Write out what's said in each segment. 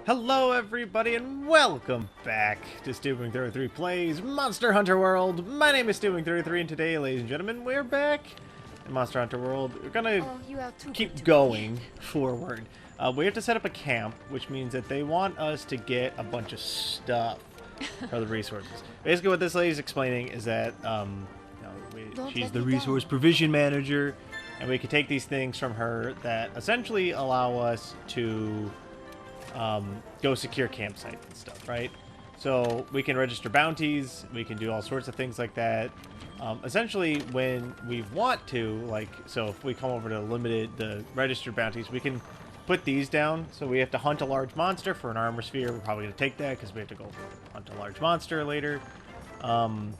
Hello everybody and welcome back to Stealwing33 Plays Monster Hunter World. My name is Stealwing33 and today, ladies and gentlemen, we're back in Monster Hunter World. We're gonna keep going forward. We have to set up a camp, which means that they want us to get a bunch of stuff for the resources. Basically what this lady's explaining is that she's the resource provision manager, and we can take these things from her that essentially allow us to go secure campsites and stuff, right? So we can register bounties, we can do all sorts of things like that. Essentially, when we want to, like, so if we come over to the registered bounties, we can put these down. So we have to hunt a large monster for an armor sphere. We're probably going to take that because we have to go hunt a large monster later. Trying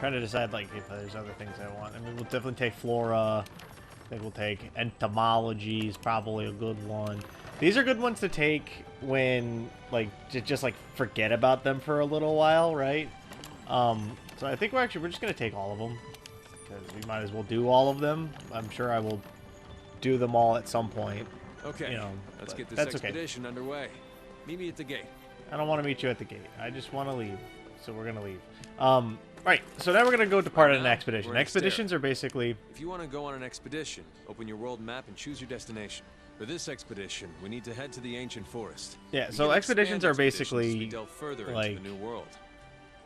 to decide, like, if there's other things I want. I mean, we'll definitely take flora. I think we'll take entomology is probably a good one. These are good ones to take when, like, just like, forget about them for a little while, right? So I think we're just going to take all of them, because we might as well do all of them. I'm sure I will do them all at some point. Okay, you know, let's get this expedition underway. Meet me at the gate. I don't want to meet you at the gate. I just want to leave, so we're going to leave. Right, so now we're going to go to part of an expedition. Expeditions are basically... If you want to go on an expedition, open your world map and choose your destination. For this expedition, we need to head to the ancient forest. Yeah, so expeditions are basically delve further like into the new world.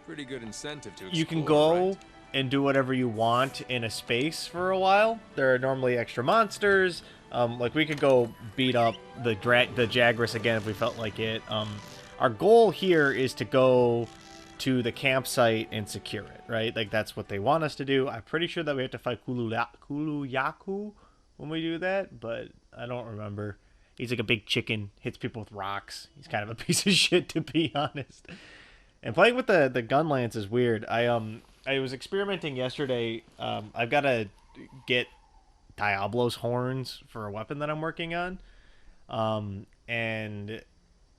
Pretty good incentive to explore, you can go right? and do whatever you want in a space for a while. There are normally extra monsters. Like we could go beat up the Jagras again if we felt like it. Our goal here is to go to the campsite and secure it, right? Like that's what they want us to do. I'm pretty sure that we have to fight kulu-ya-ku when we do that, but I don't remember. He's like a big chicken, hits people with rocks. He's kind of a piece of shit, to be honest. And playing with the gun lance is weird. I was experimenting yesterday. I've got to get Diablo's horns for a weapon that I'm working on. And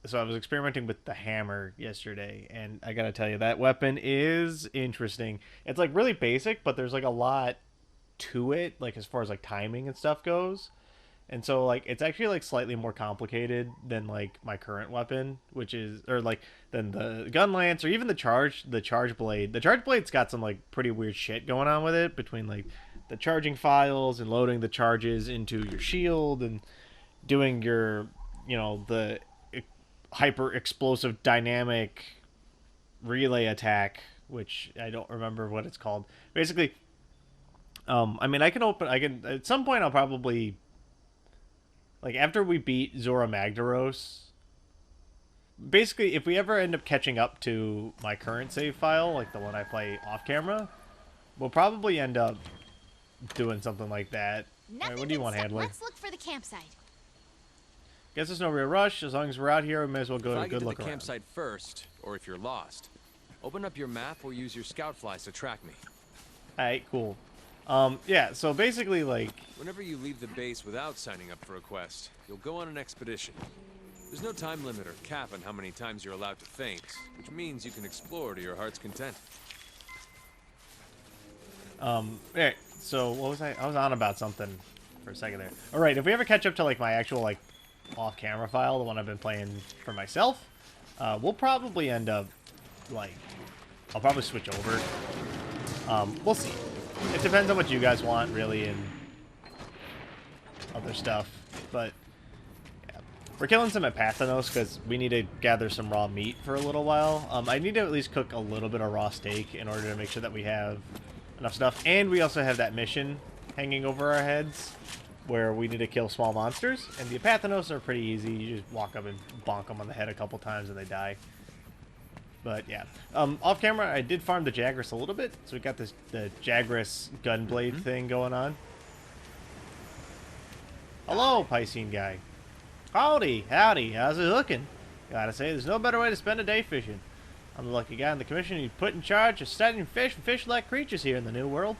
so I was experimenting with the hammer yesterday, and I gotta tell you, that weapon is interesting. It's like really basic, but there's like a lot to it, like as far as like timing and stuff goes. And so like it's actually like slightly more complicated than like my current weapon, which is than the gun lance or even the charge blade. The charge blade's got some like pretty weird shit going on with it, between like the charging files and loading the charges into your shield and doing your, you know, the hyper explosive dynamic relay attack, which I don't remember what it's called. Basically, I mean, I can at some point I'll probably, like, after we beat Zora Magdaros, basically, if we ever end up catching up to my current save file, like the one I play off camera, we'll probably end up doing something like that. All right, what do you want, Handler? Let's look for the campsite. Guess there's no real rush. As long as we're out here, we may as well go a good look around. If I get to the campsite first, or if you're lost, open up your map or use your scout flies to track me. Alright, cool. Yeah, so basically, like... Whenever you leave the base without signing up for a quest, you'll go on an expedition. There's no time limit or cap on how many times you're allowed to faint, which means you can explore to your heart's content. Alright, so what was I was on about something for a second there. Alright, if we ever catch up to, like, my actual, like, off-camera file, the one I've been playing for myself, we'll probably end up, like, I'll probably switch over. We'll see. It depends on what you guys want, really, and other stuff. But, yeah. We're killing some Epathanos because we need to gather some raw meat for a little while. I need to at least cook a little bit of raw steak in order to make sure that we have enough stuff. And we also have that mission hanging over our heads where we need to kill small monsters. And the Epathanos are pretty easy. You just walk up and bonk them on the head a couple times and they die. But yeah, off camera, I did farm the Jagras a little bit, so we got the Jagras gunblade thing going on. Hello, Piscine guy. Howdy, how's it looking? Gotta say, there's no better way to spend a day fishing. I'm the lucky guy in the commission you put in charge of studying fish and fish-like creatures here in the New World.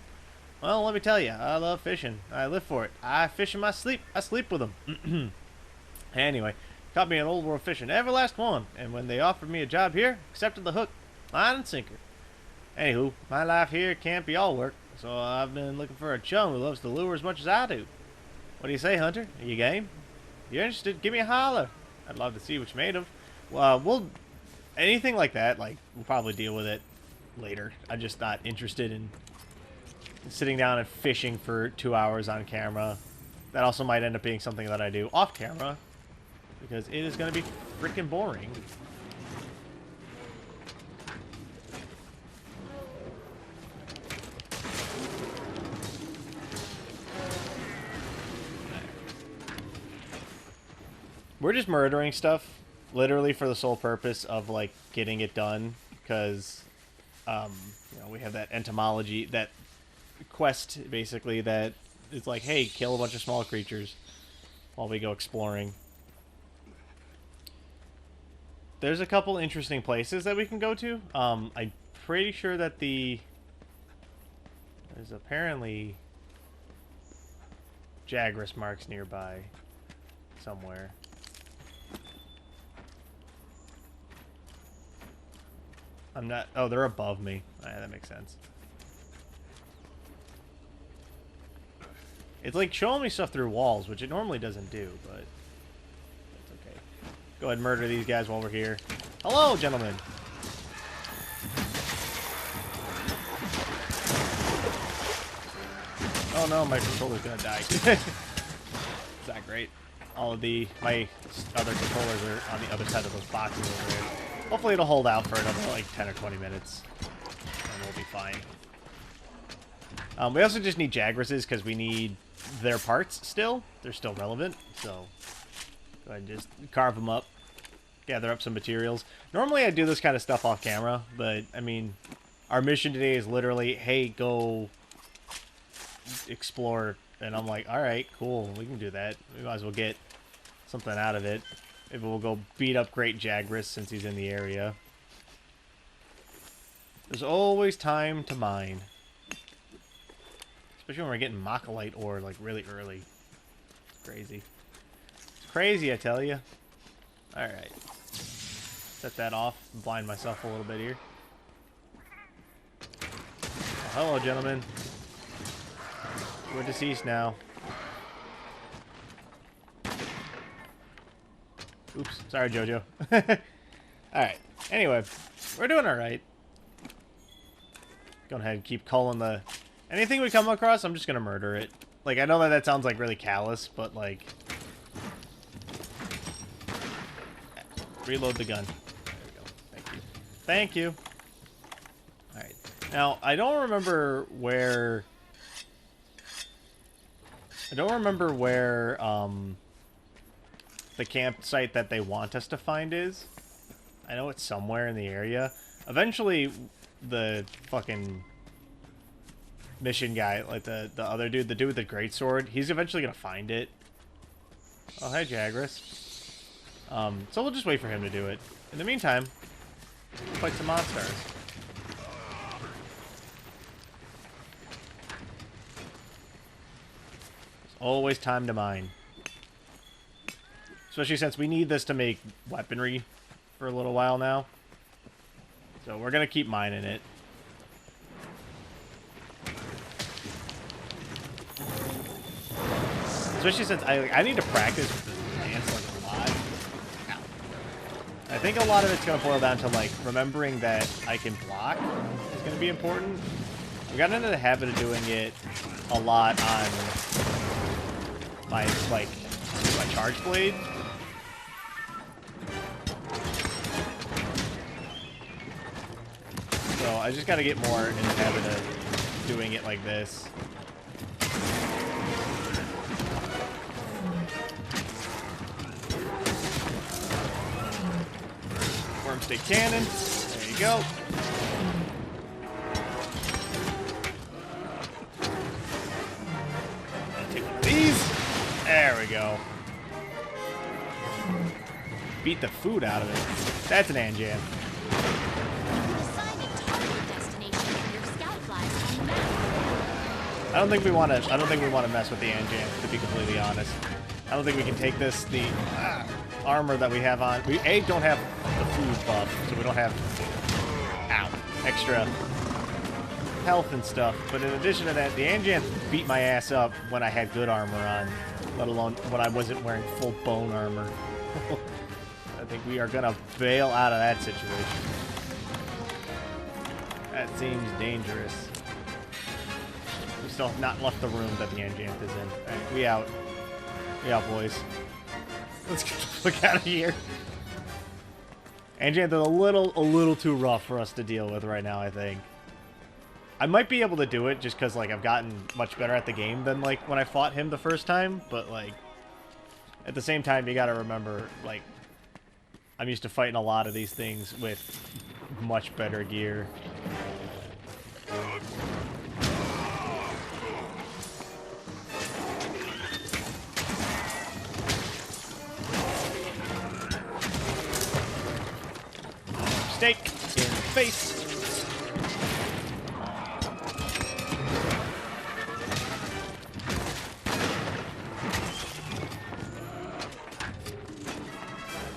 Well, let me tell you, I love fishing. I live for it. I fish in my sleep. I sleep with them. Anyway. Caught me an old world fishing, every last one, and when they offered me a job here, accepted the hook, line and sinker. Anywho, my life here can't be all work, so I've been looking for a chum who loves to lure as much as I do. What do you say, Hunter? Are you game? If you're interested, give me a holler. I'd love to see what you made of. We'll anything like that, like we'll probably deal with it later. I'm just not interested in sitting down and fishing for 2 hours on camera. That also might end up being something that I do off camera because it is going to be freaking boring. We're just murdering stuff, literally for the sole purpose of, like, getting it done, because, you know, we have that entomology, that quest, basically, that is like, hey, kill a bunch of small creatures while we go exploring. There's a couple interesting places that we can go to. I'm pretty sure that there's apparently Jagras marks nearby somewhere. I'm not... Oh, they're above me. Yeah, that makes sense. It's like showing me stuff through walls, which it normally doesn't do, but that's okay. Go ahead and murder these guys while we're here. Hello, gentlemen. Oh no, my controller's gonna die. It's not great. All of my other controllers are on the other side of those boxes over there. Hopefully it'll hold out for another like 10 or 20 minutes, and we'll be fine. We also just need Jagrasses because we need their parts still. They're still relevant, so go ahead and just carve them up, gather up some materials. Normally I do this kind of stuff off camera, but I mean, our mission today is literally, hey, go explore, and I'm like, alright, cool, we can do that. We might as well get something out of it. Maybe we'll go beat up Great Jagras since he's in the area. There's always time to mine. Especially when we're getting Mocholite ore, like, really early. It's crazy. It's crazy, I tell you. Alright. Set that off. Blind myself a little bit here. Oh, hello, gentlemen. We're deceased now. Oops. Sorry, Jojo. Alright. Anyway. We're doing alright. Go ahead and keep calling the... Anything we come across, I'm just gonna murder it. Like, I know that sounds, like, really callous, but, like... Reload the gun. There we go. Thank you. Thank you. Alright. Now, I don't remember where... the campsite that they want us to find is. I know it's somewhere in the area. Eventually, the fucking mission guy, like the other dude, the dude with the greatsword, he's eventually gonna find it. Oh, hi, Jagras. So we'll just wait for him to do it. In the meantime, we'll fight some monsters. There's always time to mine. Especially since we need this to make weaponry for a little while now. So we're going to keep mining it. Especially since I need to practice with the dance like a lot. Ow. I think a lot of it's going to boil down to like remembering that I can block is going to be important. I got into the habit of doing it a lot on my charge blade. So I just got to get more in the habit of doing it like this. Wormstick cannon. There you go. Take one of these. There we go. Beat the food out of it. That's an Anjan. I don't think we want to mess with the Anjan, to be completely honest. I don't think we can take the armor that we have on. We don't have the food buff, so we don't have extra health and stuff. But in addition to that, the Anjan beat my ass up when I had good armor on, let alone when I wasn't wearing full bone armor. I think we are gonna bail out of that situation. That seems dangerous. We still have not left the room that the Enjanth is in. Alright, we out. We out, boys. Let's get the fuck out of here. Enjanth is a little too rough for us to deal with right now, I think. I might be able to do it just because, like, I've gotten much better at the game than, like, when I fought him the first time. But, like, at the same time, you gotta remember, like, I'm used to fighting a lot of these things with much better gear. Steak in the face.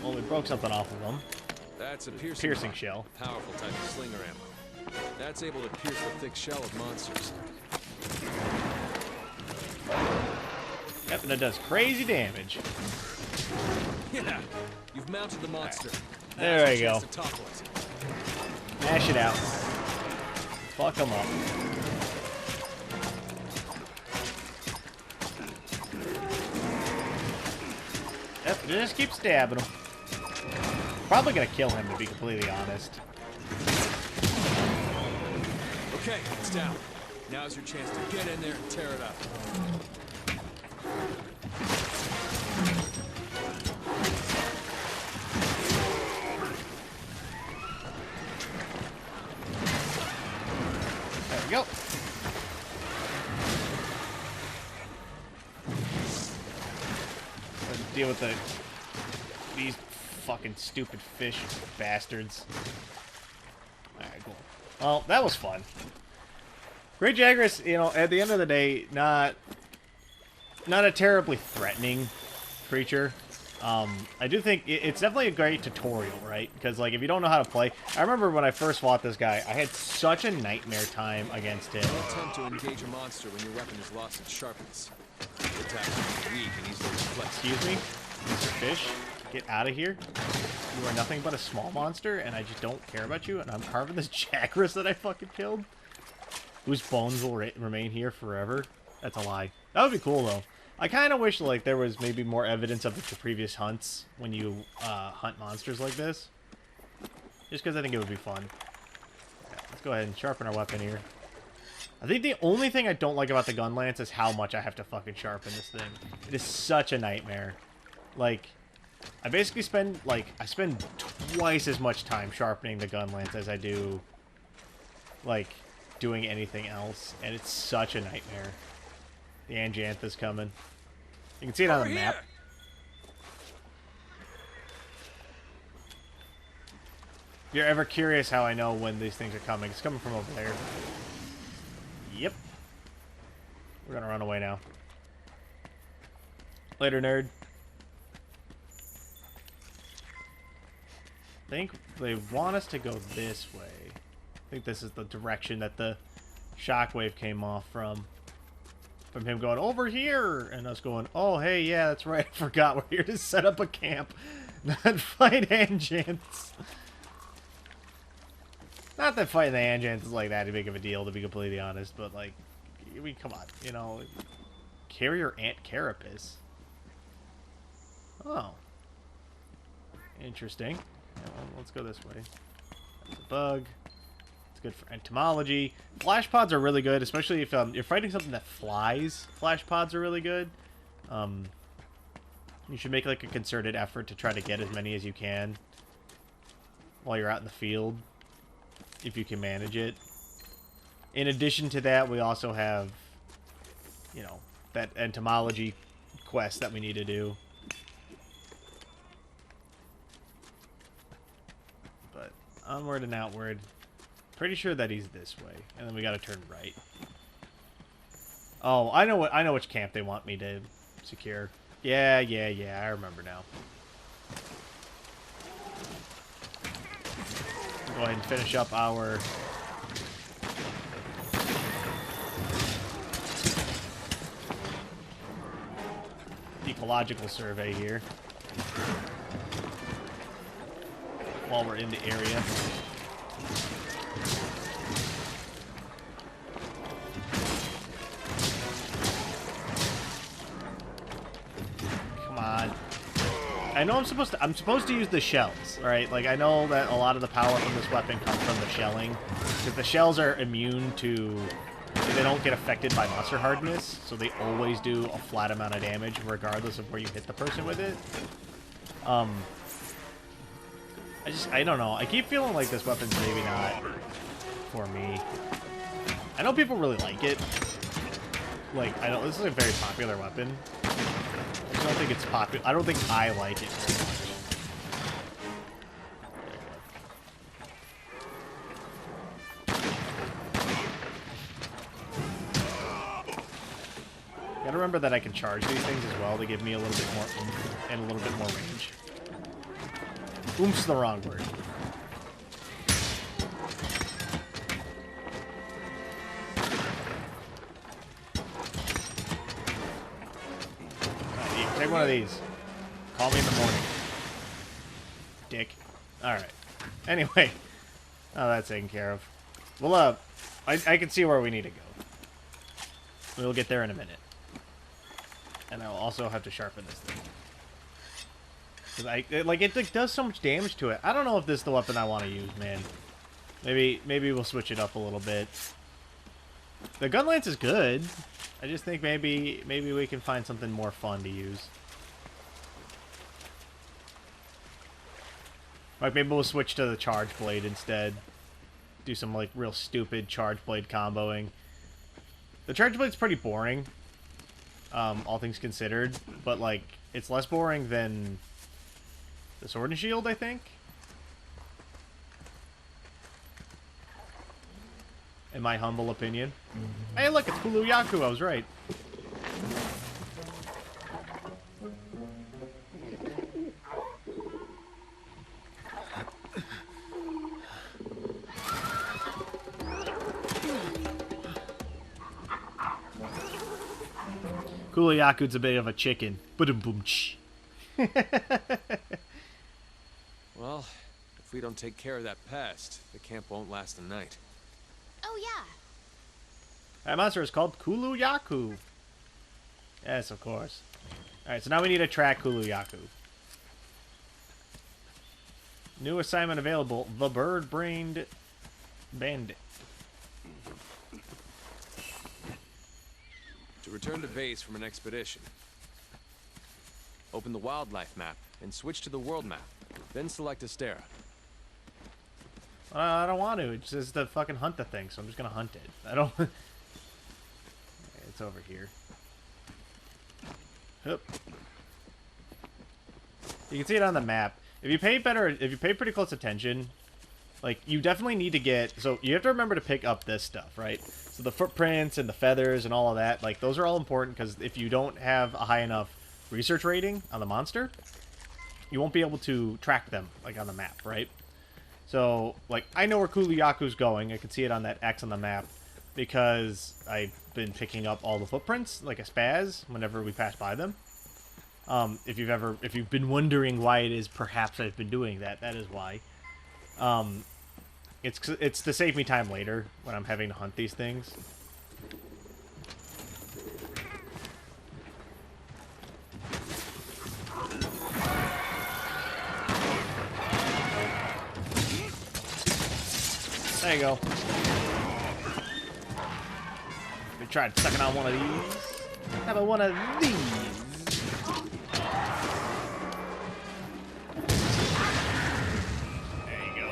Well, we broke something off of them. That's a piercing shell. Powerful type of slinger ammo. That's able to pierce the thick shell of monsters. Yep, and it does crazy damage. Yeah, you've mounted the monster. Right. There we go. It. Mash it out. Fuck them up. Yep, just keep stabbing him. Probably gonna kill him, to be completely honest. Okay, it's down. Now's your chance to get in there and tear it up. There we go. Let's deal with these fucking stupid fish bastards. Alright, cool. Well, that was fun. Great Jagras, you know, at the end of the day, not a terribly threatening creature. I do think it's definitely a great tutorial, right? Because, like, if you don't know how to play... I remember when I first fought this guy, I had such a nightmare time against him. Don't attempt to engage a monster when your weapon is lost its sharpness. Your attack is weak and easily reflects. Excuse me? Mr. Fish? Get out of here. You are nothing but a small monster, and I just don't care about you, and I'm carving this Jagras that I fucking killed. Whose bones will remain here forever. That's a lie. That would be cool, though. I kind of wish, like, there was maybe more evidence of the previous hunts when you hunt monsters like this. Just because I think it would be fun. Yeah, let's go ahead and sharpen our weapon here. I think the only thing I don't like about the gun lance is how much I have to fucking sharpen this thing. It is such a nightmare. Like, I basically spend, like, I spend twice as much time sharpening the gun lance as I do, like, doing anything else. And it's such a nightmare. The Enjanth is coming. You can see it on the map. If you're ever curious how I know when these things are coming, it's coming from over there. Yep. We're gonna run away now. Later, nerd. I think they want us to go this way. I think this is the direction that the shockwave came off from. From him going, over here! And us going, oh, hey, yeah, that's right. I forgot we're here to set up a camp. Not fight Enjanths. Not that fighting the Enjanths is like that big of a deal, to be completely honest. But, like, I mean, come on. You know, Carrier Ant Carapace. Oh. Interesting. Yeah, well, let's go this way. That's a bug. It's good for entomology. Flash pods are really good, especially if you're fighting something that flies. Flash pods are really good. You should make like a concerted effort to try to get as many as you can while you're out in the field, if you can manage it. In addition to that, we also have, you know, that entomology quest that we need to do. But onward and outward. Pretty sure that he's this way, and then we gotta turn right. Oh, I know which camp they want me to secure. Yeah, I remember now. Go ahead and finish up our ecological survey here. while we're in the area. Come on. I know I'm supposed to use the shells, right? Like, I know that a lot of the power from this weapon comes from the shelling, because the shells are immune to, they don't get affected by monster hardness, so they always do a flat amount of damage regardless of where you hit the person with it. I don't know. I keep feeling like this weapon's maybe not for me. I know people really like it. Like, I know this is a very popular weapon. I don't think it's popular. I don't think I like it very much. Gotta remember that I can charge these things as well to give me a little bit more oomph and a little bit more range. Oomp's the wrong word. Take one of these. Call me in the morning. Dick. Alright. Anyway. Oh, that's taken care of. Well, I can see where we need to go. We'll get there in a minute. And I'll also have to sharpen this thing. It does so much damage to it. I don't know if this is the weapon I want to use, man. Maybe we'll switch it up a little bit. The gun lance is good. I just think maybe we can find something more fun to use. Like, maybe we'll switch to the charge blade instead. Do some, like, real stupid charge blade comboing. The charge blade's pretty boring, all things considered, but, like, it's less boring than the sword and shield, I think. In my humble opinion. Hey, look, it's Kulu-ya-ku. I was right. Kulu-ya-ku's a bit of a chicken. Ba-dum-boom-ch. Well, if we don't take care of that pest, the camp won't last a night. Oh, yeah. That monster is called Kulu-ya-ku. Yes, of course. Alright, so now we need to track Kulu-ya-ku. New assignment available. The Bird-Brained Bandit. To return to base from an expedition, open the wildlife map and switch to the world map. Then select Astera. I don't want to. It says to fucking hunt the thing, so I'm just gonna hunt it. I don't... It's over here. Oop. You can see it on the map. If you pay pretty close attention, like, you definitely need to get... So, you have to remember to pick up this stuff, right? So, the footprints and the feathers and all of that, like, those are all important, because if you don't have a high enough research rating on the monster, you won't be able to track them, like, on the map, right? So, like, I know where Kulu-ya-ku's going. I can see it on that X on the map, because I've been picking up all the footprints, like a spaz, whenever we pass by them. If you've been wondering why it is perhaps I've been doing that, that is why. It's to save me time later when I'm having to hunt these things. There you go. We tried sucking on one of these. How about one of these? There you go.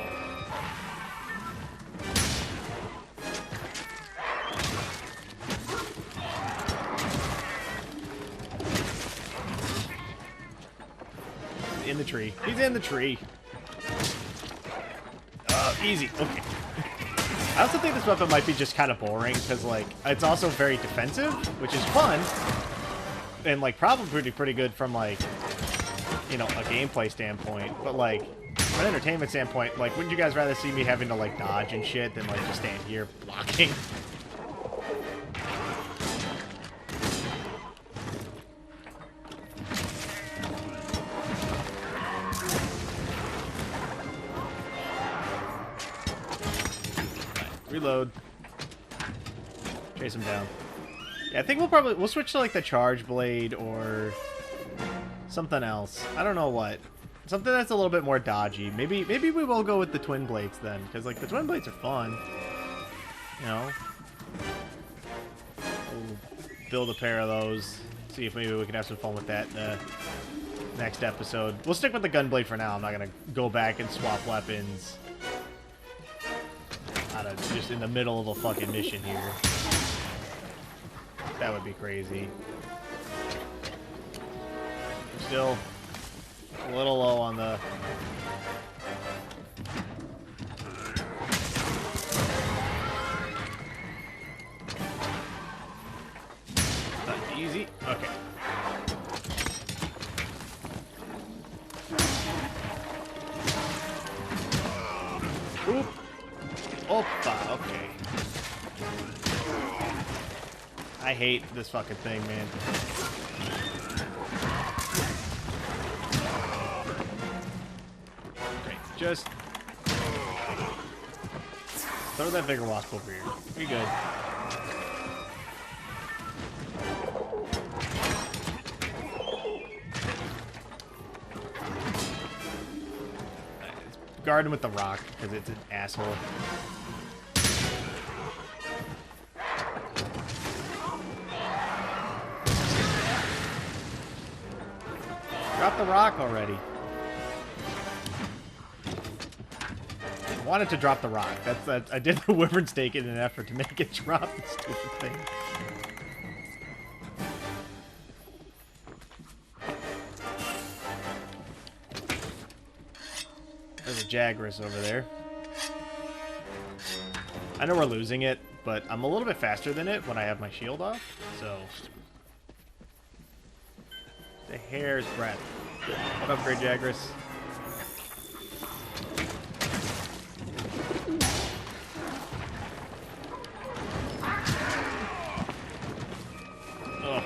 In the tree. He's in the tree. Easy. Okay. I also think this weapon might be just kind of boring, because, like, it's also very defensive, which is fun, and, like, probably pretty good from, like, you know, a gameplay standpoint, but, like, from an entertainment standpoint, like, wouldn't you guys rather see me having to, like, dodge and shit than, like, just stand here blocking? Reload. Chase him down. Yeah, I think we'll switch to like the charge blade or something else. I don't know what. Something that's a little bit more dodgy. Maybe we will go with the twin blades then, because like the twin blades are fun. You know. We'll build a pair of those. See if maybe we can have some fun with that in the next episode. We'll stick with the gun blade for now. I'm not gonna go back and swap weapons out of just in the middle of a fucking mission here. That would be crazy. Still a little low on the... Easy. Okay. Oop. Oppa. Okay. I hate this fucking thing, man. Okay, just throw that bigger wasp over here. You're good. Guard him with the rock, because it's an asshole. Drop the rock already. I wanted to drop the rock. That's I did the wyvern stake in an effort to make it drop the stupid thing. There's a Jagras over there. I know we're losing it, but I'm a little bit faster than it when I have my shield off, so... The hair's breadth. What up, Great Jagras? Ugh.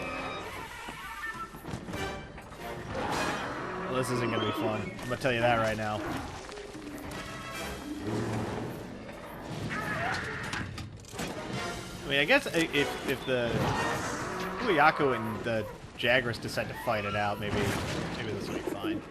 Well, this isn't gonna be fun. I'm gonna tell you that right now. I mean, I guess if the kulu-ya-ku and the Jagras decide to fight it out, maybe this will be fine.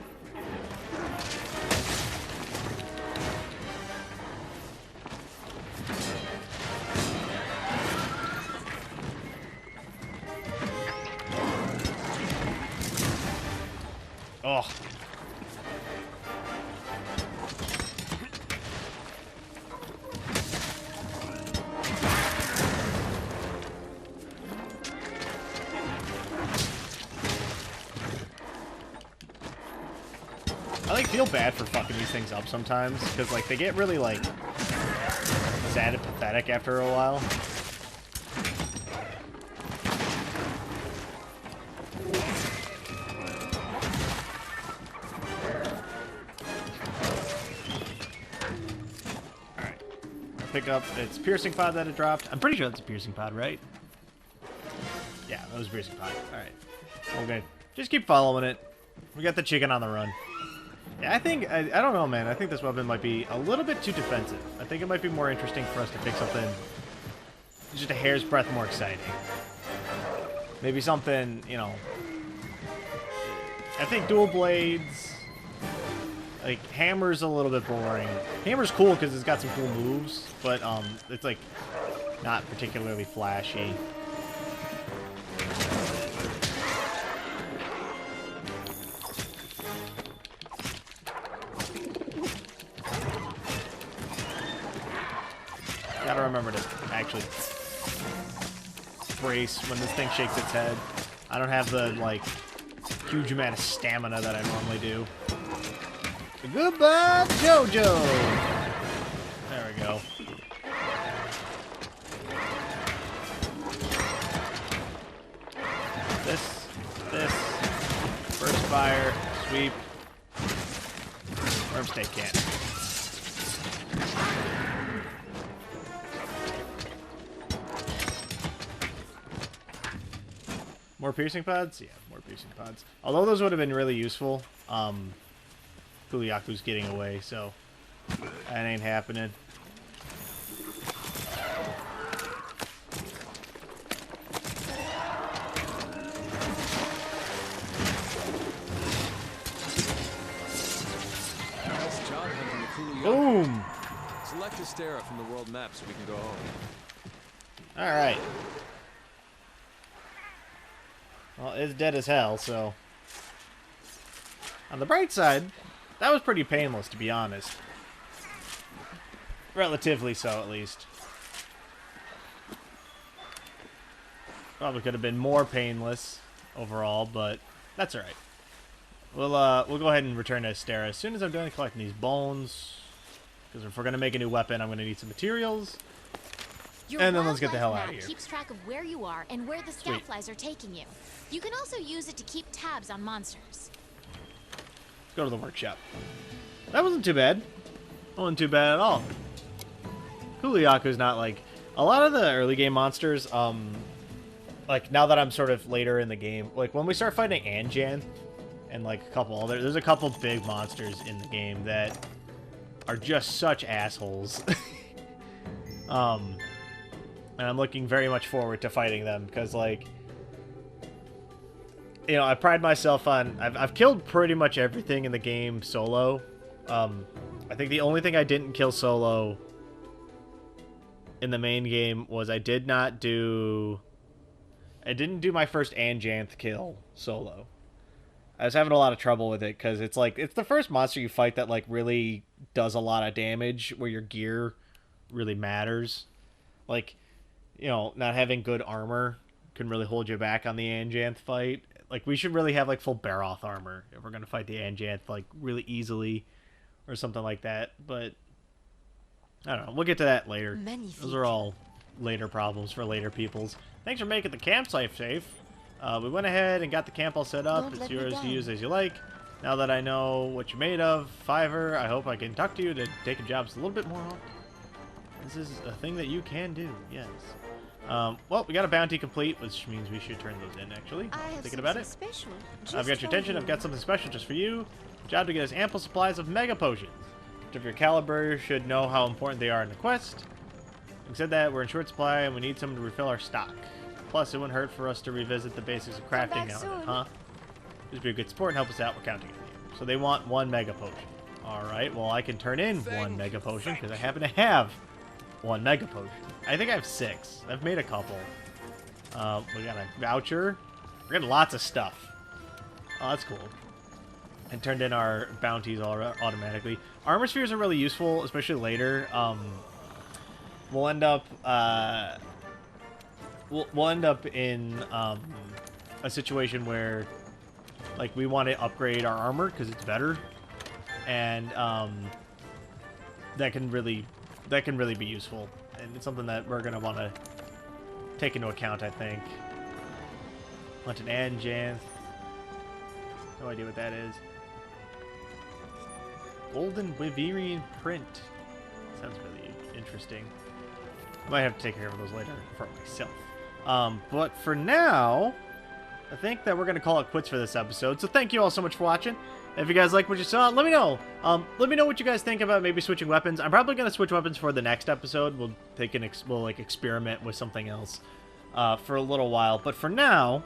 Oh. I like feel bad for fucking these things up sometimes, because like they get really like sad and pathetic after a while. Alright. Pick up its piercing pod that it dropped. I'm pretty sure that's a piercing pod, right? Yeah, that was a piercing pod. Alright. Okay. Just keep following it. We got the chicken on the run. Yeah, I think, I don't know, man. I think this weapon might be a little bit too defensive. I think it might be more interesting for us to pick something just a hair's breadth more exciting. Maybe something, you know... I think dual blades... Like, hammer's a little bit boring. Hammer's cool because it's got some cool moves, but, it's, like, not particularly flashy. Gotta remember to actually brace when this thing shakes its head. I don't have the, like, huge amount of stamina that I normally do. Goodbye, Jojo! There we go. This, first fire, sweep, worm stake cannon. More piercing pods? Yeah, more piercing pods. Although those would have been really useful. Kulu-ya-ku's getting away, so that ain't happening. Select Astera from the world map so we can go home. Alright. Well, it's dead as hell, so... On the bright side, that was pretty painless, to be honest. Relatively so, at least. Probably could have been more painless overall, but that's alright. We'll go ahead and return to Astera as soon as I'm done collecting these bones. Because if we're going to make a new weapon, I'm going to need some materials. And then let's get the hell out of here. Keeps track of where you are and where the scoutflies are taking you. You can also use it to keep tabs on monsters. Let's go to the workshop. That wasn't too bad. Wasn't too bad at all. Kulu-ya-ku is not like... A lot of the early game monsters, like, now that I'm sort of later in the game, like, when we start fighting Anjan, and, like, a couple other... There's a couple big monsters in the game that are just such assholes. And I'm looking very much forward to fighting them, because, like... You know, I pride myself on... I've killed pretty much everything in the game solo. I think the only thing I didn't kill solo in the main game was I didn't do my first Anjanth kill solo. I was having a lot of trouble with it because it's like it's the first monster you fight that like really does a lot of damage where your gear really matters. Like, you know, not having good armor can really hold you back on the Anjanth fight. Like, we should really have like full Baroth armor if we're gonna fight the Anjanth like really easily or something like that. But I don't know. We'll get to that later. Those are all later problems for later peoples. Thanks for making the campsite safe. We went ahead and got the camp all set up. It's yours to use as you like. Now that I know what you're made of, Fiverr, I hope I can talk to you to take jobs a little bit more often. This is a thing that you can do, yes. Well, we got a bounty complete, which means we should turn those in, actually. Thinking about it. I've got your attention. I've got something special just for you. Job to get us ample supplies of mega potions. Each of your caliber should know how important they are in the quest. Having said that, we're in short supply and we need some to refill our stock. Plus, it wouldn't hurt for us to revisit the basics of crafting now and then, huh? Just be a good sport and help us out. We're counting on you. So they want 1 mega potion. Alright, well I can turn in 1 mega potion because I happen to have 1 mega potion. I think I have 6. I've made a couple. We got a voucher. We're getting lots of stuff. Oh, that's cool. And turned in our bounties all automatically. Armor spheres are really useful, especially later. We'll end up we'll end up in a situation where like we want to upgrade our armor because it's better, and that can really be useful, and it's something that we're gonna want to take into account, I think. Want an Anjanth. No idea what that is. Golden Wyverian print. Sounds really interesting. I might have to take care of those later for myself. But for now, I think that we're going to call it quits for this episode. So thank you all so much for watching. If you guys like what you saw, let me know. Let me know what you guys think about maybe switching weapons. I'm probably going to switch weapons for the next episode. We'll like experiment with something else for a little while. But for now,